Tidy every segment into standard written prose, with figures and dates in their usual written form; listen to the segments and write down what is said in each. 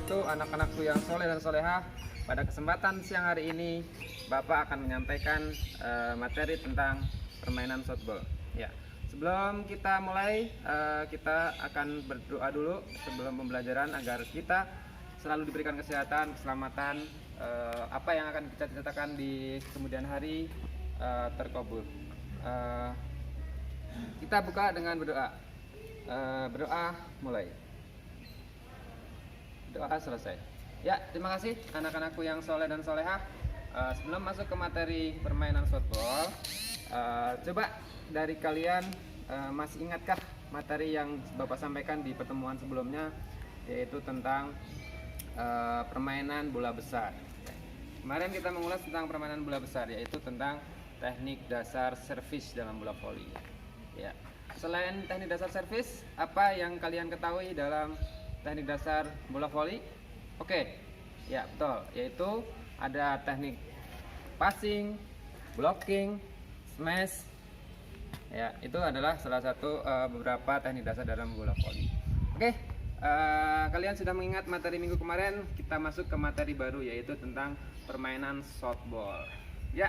wabarakatuh, anak-anakku yang soleh dan solehah. Pada kesempatan siang hari ini, Bapak akan menyampaikan materi tentang permainan softball. Ya, sebelum kita mulai, kita akan berdoa dulu sebelum pembelajaran agar kita selalu diberikan kesehatan, keselamatan, apa yang akan kita cita-citakan di kemudian hari terkabul. Kita buka dengan berdoa. Berdoa mulai. Doa selesai. Ya, terima kasih anak-anakku yang soleh dan solehah. Sebelum masuk ke materi permainan softball, coba dari kalian masih ingatkah materi yang Bapak sampaikan di pertemuan sebelumnya, yaitu tentang permainan bola besar. Kemarin kita mengulas tentang permainan bola besar, yaitu tentang teknik dasar servis dalam bola voli. Ya. Selain teknik dasar servis, apa yang kalian ketahui dalam teknik dasar bola voli? Oke, ya betul, yaitu ada teknik passing, blocking, smash. Ya, itu adalah salah satu beberapa teknik dasar dalam bola voli. Oke, kalian sudah mengingat materi minggu kemarin. Kita masuk ke materi baru, yaitu tentang permainan softball. Ya,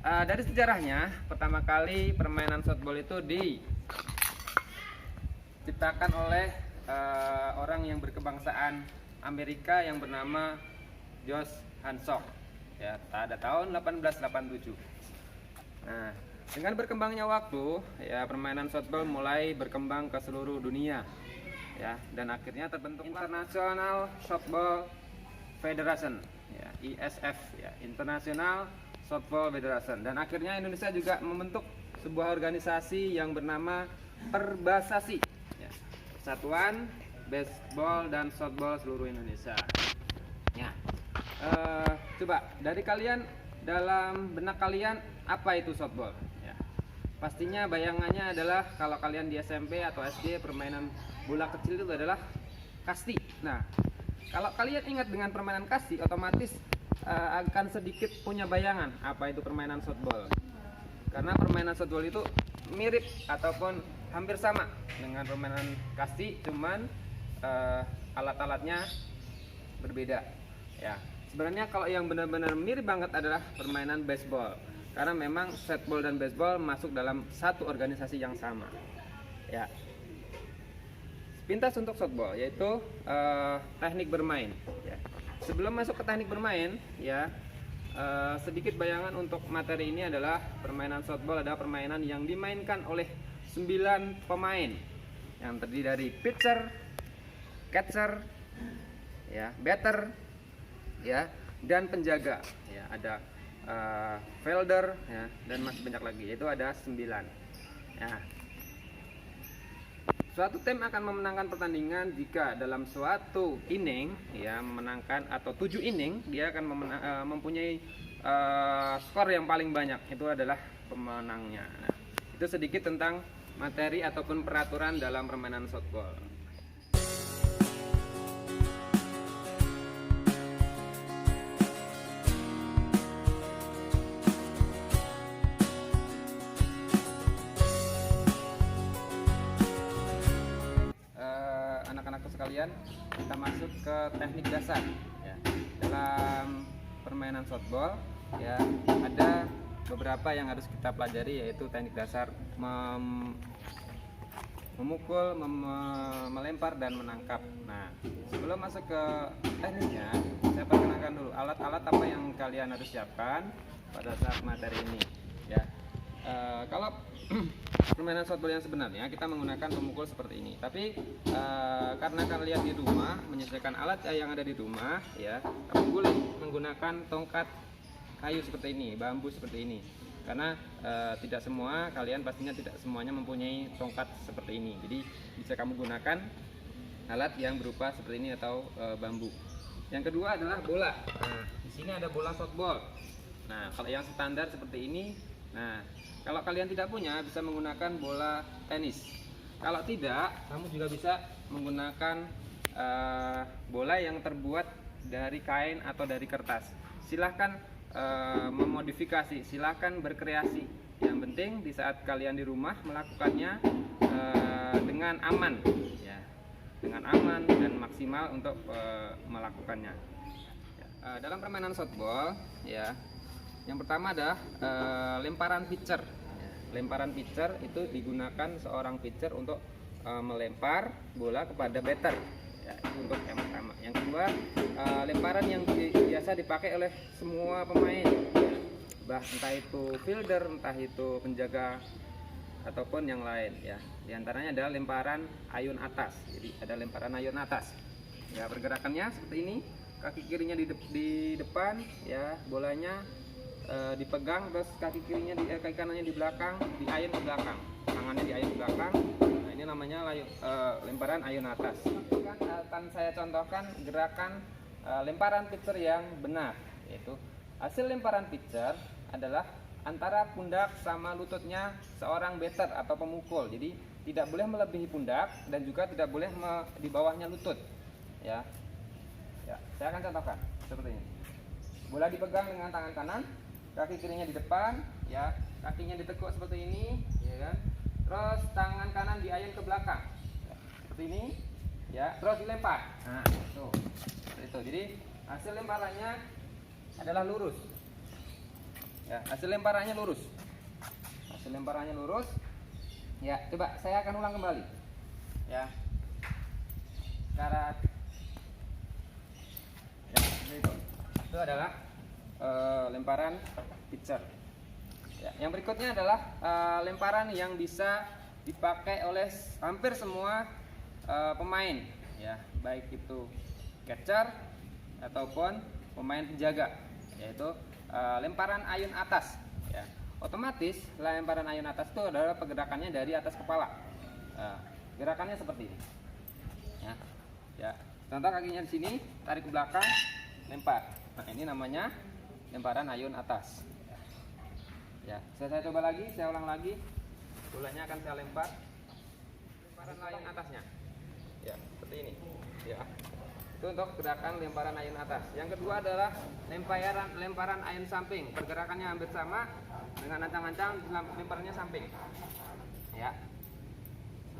dari sejarahnya, pertama kali permainan softball itu diciptakan oleh orang yang berkebangsaan Amerika yang bernama Josh Hancock, ya, pada tahun 1887. Nah, dengan berkembangnya waktu, ya, permainan softball mulai berkembang ke seluruh dunia, ya, dan akhirnya terbentuk International Softball Federation, ya, ISF, ya, International Softball Federation, dan akhirnya Indonesia juga membentuk sebuah organisasi yang bernama Perbasasi, ya, Persatuan Baseball dan Softball seluruh Indonesia. Ya, coba dari kalian, dalam benak kalian apa itu softball? Ya, pastinya bayangannya adalah kalau kalian di SMP atau SD, permainan bola kecil itu adalah kasti. Nah, kalau kalian ingat dengan permainan kasti, otomatis akan sedikit punya bayangan apa itu permainan softball. Karena permainan softball itu mirip ataupun hampir sama dengan permainan kasti, cuman alat-alatnya berbeda. Ya, sebenarnya kalau yang benar-benar mirip banget adalah permainan baseball, karena memang softball dan baseball masuk dalam satu organisasi yang sama. Ya, pintas untuk softball, yaitu teknik bermain. Ya. Sebelum masuk ke teknik bermain, ya, sedikit bayangan untuk materi ini adalah permainan softball adalah permainan yang dimainkan oleh 9 pemain yang terdiri dari pitcher, catcher, ya, batter, ya, dan penjaga. Ya, ada fielder, ya, dan masih banyak lagi. Itu ada 9. Ya. Suatu tim akan memenangkan pertandingan jika dalam suatu inning, ya, memenangkan atau 7 inning, dia akan mempunyai skor yang paling banyak. Itu adalah pemenangnya. Nah, itu sedikit tentang materi ataupun peraturan dalam permainan softball. Anak-anakku sekalian, kita masuk ke teknik dasar, ya. Dalam permainan softball, ya, ada beberapa yang harus kita pelajari, yaitu teknik dasar memukul, melempar, dan menangkap. Nah, sebelum masuk ke tekniknya, saya perkenalkan dulu alat-alat apa yang kalian harus siapkan pada saat materi ini. Ya, kalau permainan softball yang sebenarnya kita menggunakan pemukul seperti ini, tapi karena kalian di rumah menyesuaikan alat yang ada di rumah, ya, kamu boleh menggunakan tongkat kayu seperti ini, bambu seperti ini, karena tidak semua, kalian pastinya tidak semuanya mempunyai tongkat seperti ini. Jadi bisa kamu gunakan alat yang berupa seperti ini atau bambu. Yang kedua adalah bola. Nah, di sini ada bola softball. Nah, kalau yang standar seperti ini. Nah, kalau kalian tidak punya, bisa menggunakan bola tenis. Kalau tidak, kamu juga bisa menggunakan bola yang terbuat dari kain atau dari kertas. Silahkan memodifikasi, silahkan berkreasi. Yang penting di saat kalian di rumah melakukannya dengan aman, ya. dengan aman dan maksimal untuk melakukannya. Dalam permainan softball, ya, yang pertama adalah lemparan pitcher. Lemparan pitcher itu digunakan seorang pitcher untuk melempar bola kepada batter. Ya, itu untuk yang pertama. Yang kedua, lemparan yang biasa dipakai oleh semua pemain, entah itu fielder, entah itu penjaga ataupun yang lain, ya. Di antaranya adalah lemparan ayun atas. Jadi ada lemparan ayun atas. Ya, pergerakannya seperti ini. Kaki kirinya di depan, ya, bolanya dipegang, terus kaki kanannya di belakang, diayun ke belakang, tangannya diayun ke belakang. Nah, ini namanya lemparan ayun atas. Akan saya contohkan gerakan lemparan pitcher yang benar, yaitu hasil lemparan pitcher adalah antara pundak sama lututnya seorang batter atau pemukul. Jadi tidak boleh melebihi pundak dan juga tidak boleh di bawahnya lutut. Ya, saya akan contohkan seperti ini. Bola dipegang dengan tangan kanan, kaki kirinya di depan, ya, kakinya ditekuk seperti ini, ya kan. Terus tangan kanan diayun ke belakang, ya, seperti ini, ya. Terus dilempar. Nah, tuh, itu. Jadi hasil lemparannya adalah lurus. Ya, hasil lemparannya lurus. Hasil lemparannya lurus. Ya, coba saya akan ulang kembali. Ya. Cara itu adalah lemparan pitcher. Ya, yang berikutnya adalah lemparan yang bisa dipakai oleh hampir semua pemain, ya, baik itu catcher ataupun pemain penjaga, yaitu lemparan ayun atas. Ya, otomatis lemparan ayun atas itu adalah pergerakannya dari atas kepala. Gerakannya seperti ini. Ya, contoh kakinya di sini, tarik ke belakang, lempar. Nah, ini namanya lemparan ayun atas. Ya, saya coba lagi, saya ulang lagi. Bolanya akan saya lempar. Lemparan ayun atasnya. Ya, seperti ini. Ya. Itu untuk gerakan lemparan ayun atas. Yang kedua adalah lemparan ayun samping. Pergerakannya hampir sama dengan ancang-ancang, lemparannya samping. Ya.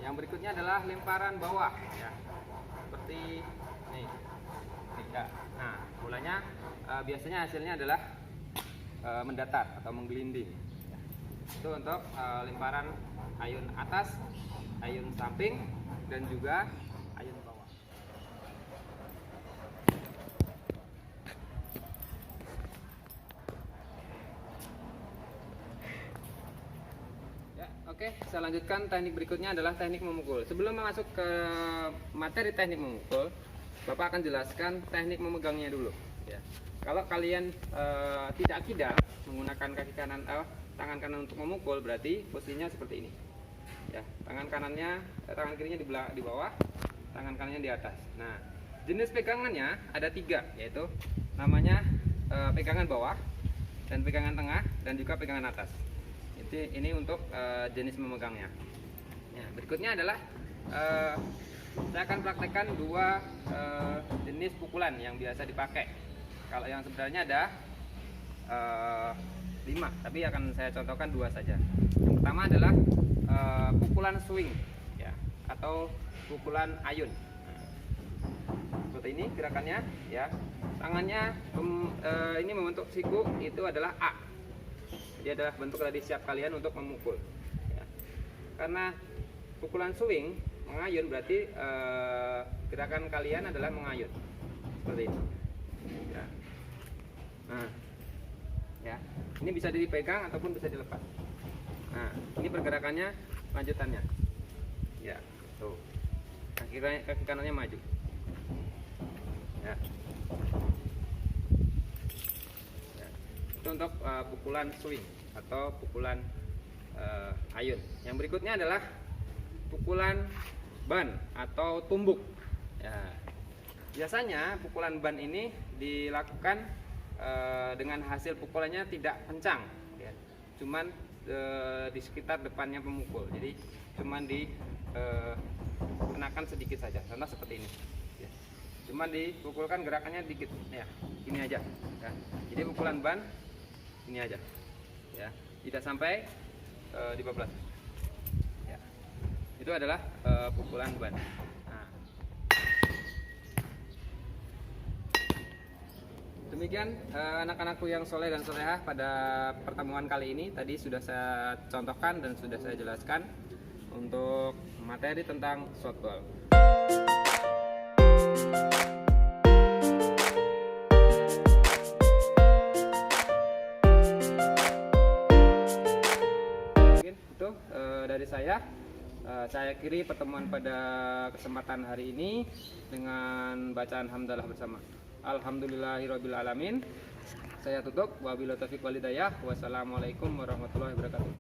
Yang berikutnya adalah lemparan bawah, ya. Seperti ini. Ya. Nah, bolanya biasanya hasilnya adalah mendatar atau menggelinding. Ya. Itu untuk lemparan ayun atas, ayun samping, dan juga ayun bawah. Ya, oke, saya lanjutkan. Teknik berikutnya adalah teknik memukul. Sebelum masuk ke materi teknik memukul, Bapak akan jelaskan teknik memegangnya dulu. Ya. Kalau kalian tidak kidal menggunakan tangan kanan untuk memukul, berarti posisinya seperti ini. Ya, tangan kirinya di bawah, tangan kanannya di atas. Nah, jenis pegangannya ada 3, yaitu namanya pegangan bawah, dan pegangan tengah, dan juga pegangan atas. Ini untuk jenis memegangnya. Ya, berikutnya adalah saya akan praktekkan 2 jenis pukulan yang biasa dipakai. Kalau yang sebenarnya ada 5, tapi akan saya contohkan 2 saja. Yang pertama adalah pukulan swing, ya, atau pukulan ayun. Seperti ini gerakannya, ya. Tangannya ini membentuk siku, itu adalah A. Dia adalah bentuk tadi siap kalian untuk memukul. Ya. Karena pukulan swing mengayun, berarti gerakan kalian adalah mengayun seperti ini. Ya. Nah, ya, ini bisa dipegang ataupun bisa dilepas. Nah, ini pergerakannya, lanjutannya. Ya, tuh. Kaki kanannya maju. Ya. Ya. Itu untuk pukulan swing atau pukulan ayun. Yang berikutnya adalah pukulan ban atau tumbuk. Ya. Biasanya pukulan ban ini dilakukan dengan hasil pukulannya tidak kencang, ya. Cuman di sekitar depannya pemukul. Jadi cuman kenakan sedikit saja. Contoh seperti ini. Ya. Cuman dipukulkan gerakannya dikit, ya. Ini aja. Ya. Jadi pukulan ban ini aja. Ya. Tidak sampai dibablas. Ya. Itu adalah pukulan ban. Nah, Demikian anak-anakku yang soleh dan solehah pada pertemuan kali ini. Tadi sudah saya contohkan dan sudah saya jelaskan untuk materi tentang shotball. Mungkin itu dari saya. Saya akhiri pertemuan pada kesempatan hari ini dengan bacaan hamdalah bersama. Alhamdulillahirabbil alamin. Saya tutup. Wabillahi taufiq wal hidayah. Wassalamualaikum warahmatullahi wabarakatuh.